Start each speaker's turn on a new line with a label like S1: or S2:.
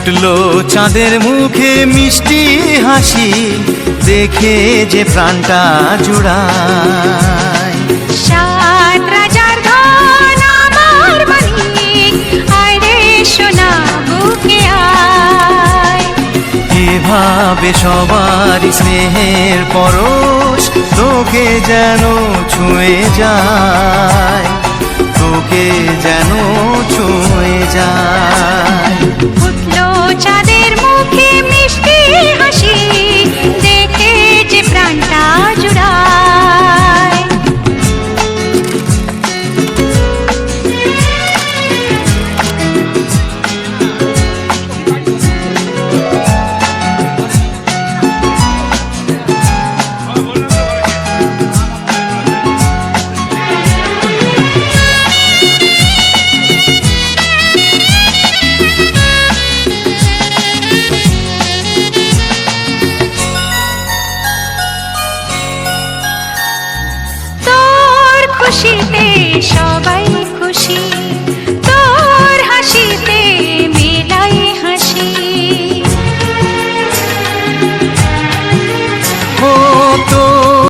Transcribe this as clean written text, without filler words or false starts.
S1: ফুটলো চাঁদের মুখে মিষ্টি হাসি, দেখে যে প্রাণটা জুড়ায়।
S2: সাত রাজার ধন আমার মানিক, আয় রে সোনা বুকে আয়।
S1: এভাবে সবার স্নেহের পরশ তোকে যেন ছুঁয়ে যায়, তোকে যেন ছুঁয়ে যায়।
S2: ফুটলো চাঁদের মুখে মিষ্টি হাসি, দেখে যে প্রাণটা জুড়ায়।